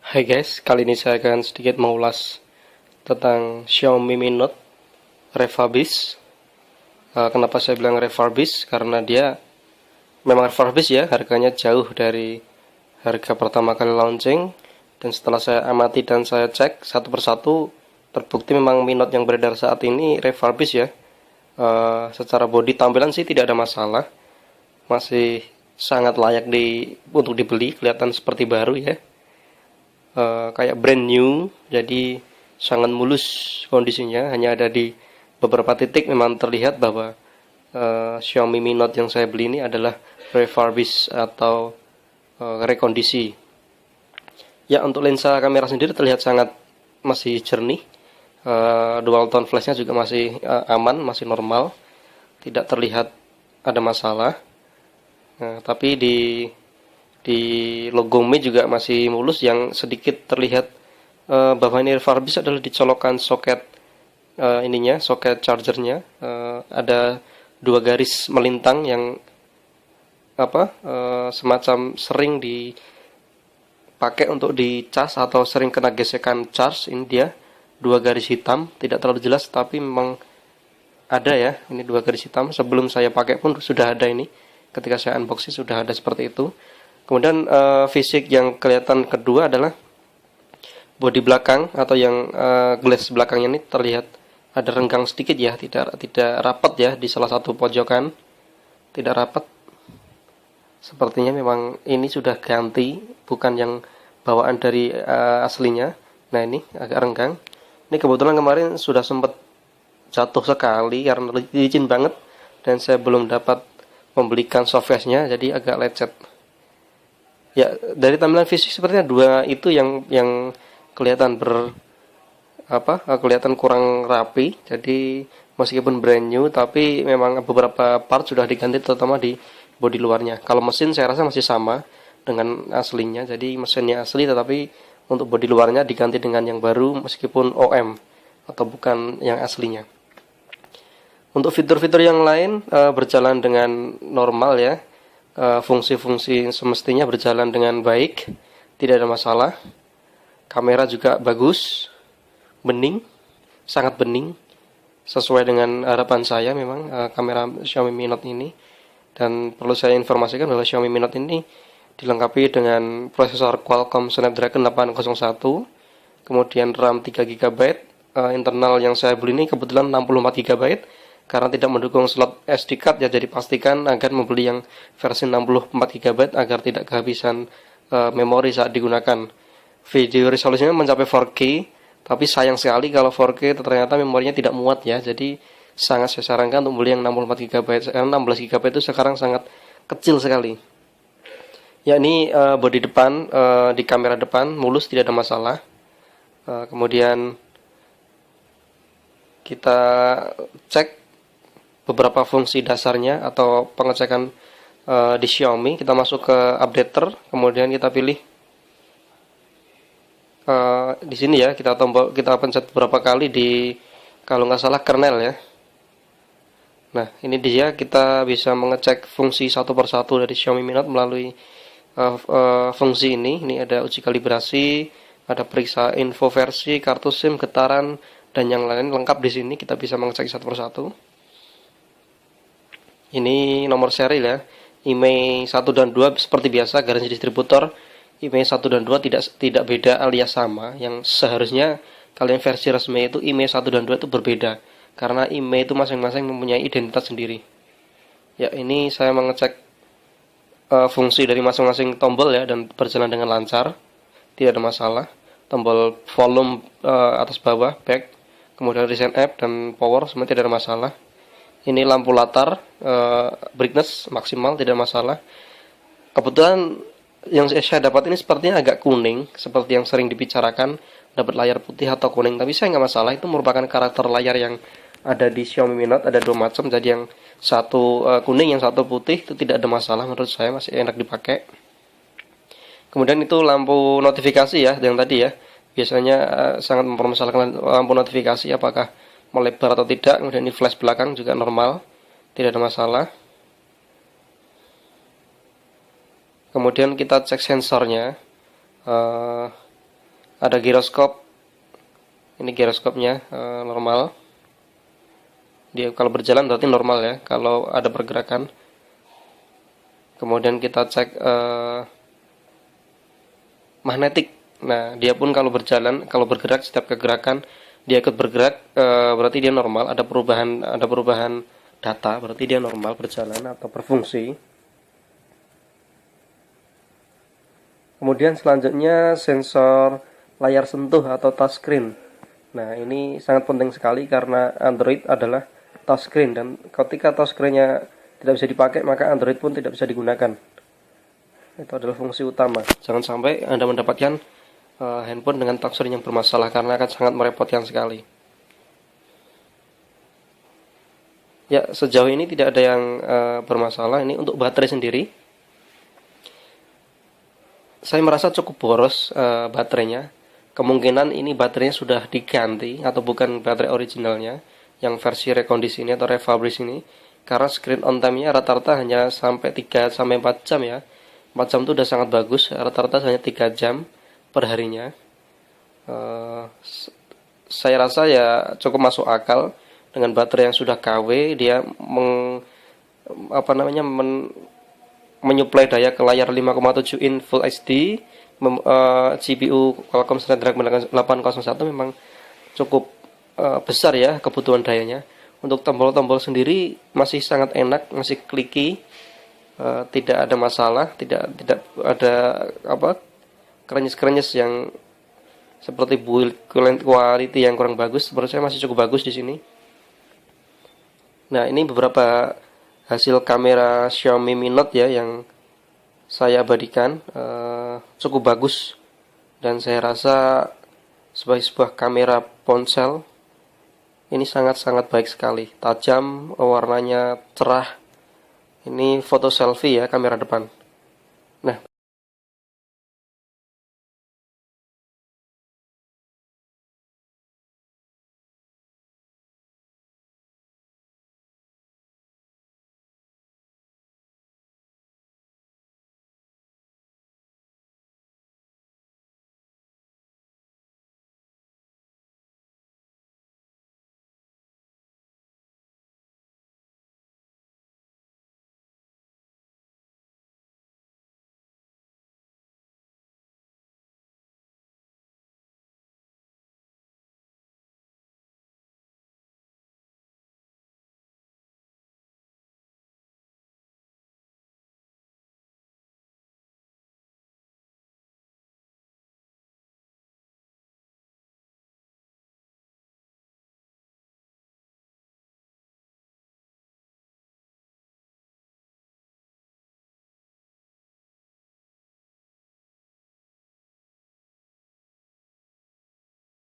Hai guys, kali ini saya akan sedikit mengulas tentang Xiaomi Mi Note Refurbished. Kenapa saya bilang refurbished? Karena dia memang refurbished ya, harganya jauh dari harga pertama kali launching. Dan setelah saya amati dan saya cek satu persatu, terbukti memang Mi Note yang beredar saat ini refurbished ya. Secara body tampilan sih tidak ada masalah, masih sangat layak untuk dibeli, kelihatan seperti baru ya. Kayak brand new, jadi sangat mulus kondisinya. Hanya ada di beberapa titik memang terlihat bahwa Xiaomi Mi Note yang saya beli ini adalah refurbished atau rekondisi. Ya, untuk lensa kamera sendiri terlihat sangat masih jernih. Dual tone flashnya juga masih aman, masih normal, tidak terlihat ada masalah. Tapi di logo Mi juga masih mulus, yang sedikit terlihat bahwa ini refurbished adalah dicolokan soket soket chargernya. Ada dua garis melintang yang semacam sering dipakai untuk dicas atau sering kena gesekan charge. Ini dia dua garis hitam, tidak terlalu jelas tapi memang ada ya, ini dua garis hitam. Sebelum saya pakai pun sudah ada ini, ketika saya unboxing sudah ada seperti itu. Kemudian fisik yang kelihatan kedua adalah bodi belakang atau yang glass belakangnya ini terlihat ada renggang sedikit ya, tidak rapat ya di salah satu pojokan, tidak rapat. Sepertinya memang ini sudah ganti, bukan yang bawaan dari aslinya. Nah, ini agak renggang. Ini kebetulan kemarin sudah sempat jatuh sekali karena licin banget dan saya belum dapat membelikan software-nya, jadi agak lecet. Ya, dari tampilan fisik sepertinya dua itu yang kelihatan kelihatan kurang rapi. Jadi meskipun brand new tapi memang beberapa part sudah diganti, terutama di bodi luarnya. Kalau mesin saya rasa masih sama dengan aslinya. Jadi mesinnya asli tetapi untuk bodi luarnya diganti dengan yang baru meskipun OM atau bukan yang aslinya. Untuk fitur-fitur yang lain berjalan dengan normal ya. Fungsi-fungsi semestinya berjalan dengan baik, tidak ada masalah. Kamera juga bagus, bening, sangat bening, sesuai dengan harapan saya memang kamera Xiaomi Mi Note ini. Dan perlu saya informasikan bahwa Xiaomi Mi Note ini dilengkapi dengan prosesor Qualcomm Snapdragon 801, kemudian RAM 3 GB, internal yang saya beli ini kebetulan 64 GB, karena tidak mendukung slot SD card ya, jadi pastikan agar membeli yang versi 64 GB agar tidak kehabisan memori saat digunakan. Video resolusinya mencapai 4K, tapi sayang sekali kalau 4K ternyata memorinya tidak muat ya, jadi sangat saya sarankan untuk beli yang 64 GB. 16 GB itu sekarang sangat kecil sekali. Ya, ini bodi depan, di kamera depan mulus, tidak ada masalah. Kemudian kita cek beberapa fungsi dasarnya atau pengecekan di Xiaomi. Kita masuk ke updater, kemudian kita pilih di sini ya, kita pencet beberapa kali di, kalau nggak salah, kernel ya. Nah, ini dia, kita bisa mengecek fungsi satu persatu dari Xiaomi Mi Note melalui fungsi ini. Ini ada uji kalibrasi, ada periksa info versi, kartu SIM, getaran, dan yang lain lengkap di sini. Kita bisa mengecek satu persatu. Ini nomor seri ya, IMEI 1 dan 2 seperti biasa, garansi distributor. IMEI 1 dan 2 tidak beda alias sama. Yang seharusnya kalian versi resmi itu IMEI 1 dan 2 itu berbeda, karena IMEI itu masing-masing mempunyai identitas sendiri. Ya, ini saya mengecek fungsi dari masing-masing tombol ya, dan berjalan dengan lancar, tidak ada masalah. Tombol volume atas bawah, back, kemudian recent app dan power semua tidak ada masalah. Ini lampu latar, brightness maksimal, tidak masalah. Kebetulan yang saya dapat ini sepertinya agak kuning, seperti yang sering dibicarakan, dapat layar putih atau kuning. Tapi saya nggak masalah, itu merupakan karakter layar yang ada di Xiaomi Mi Note, ada dua macam. Jadi yang satu kuning, yang satu putih, itu tidak ada masalah, menurut saya masih enak dipakai. Kemudian itu lampu notifikasi ya, yang tadi ya, biasanya sangat mempermasalahkan lampu notifikasi apakah melebar atau tidak. Kemudian ini flash belakang juga normal, tidak ada masalah. Kemudian kita cek sensornya. Ada giroskop. Ini giroskopnya normal. Dia kalau berjalan berarti normal ya. Kalau ada pergerakan. Kemudian kita cek magnetik. Nah, dia pun kalau berjalan, kalau bergerak, setiap kegerakan dia ikut bergerak, berarti dia normal. Ada perubahan data, berarti dia normal berjalan atau berfungsi. Kemudian selanjutnya sensor layar sentuh atau touchscreen. Nah, ini sangat penting sekali karena Android adalah touchscreen, dan ketika touchscreen-nya tidak bisa dipakai, maka Android pun tidak bisa digunakan. Itu adalah fungsi utama. Jangan sampai Anda mendapatkan handphone dengan touchscreen yang bermasalah, karena akan sangat merepotkan sekali. Ya, sejauh ini tidak ada yang bermasalah. Ini untuk baterai sendiri, saya merasa cukup boros baterainya. Kemungkinan ini baterainya sudah diganti atau bukan baterai originalnya, yang versi rekondisi ini atau refurbish ini, karena screen on time-nya rata-rata hanya sampai 3-4 jam ya. 4 jam itu udah sangat bagus, rata-rata hanya 3 jam per harinya. Saya rasa ya cukup masuk akal dengan baterai yang sudah KW, dia menyuplai daya ke layar 5,7 in Full HD. GPU Qualcomm Snapdragon 801 memang cukup besar ya kebutuhan dayanya. Untuk tombol-tombol sendiri masih sangat enak, masih kliki, tidak ada masalah, tidak ada krenyes-krenyes yang seperti build quality yang kurang bagus. Menurut saya masih cukup bagus di sini. Nah, ini beberapa hasil kamera Xiaomi Mi Note ya yang saya abadikan, cukup bagus, dan saya rasa sebagai sebuah kamera ponsel ini sangat-sangat baik sekali, tajam, warnanya cerah. Ini foto selfie ya, kamera depan.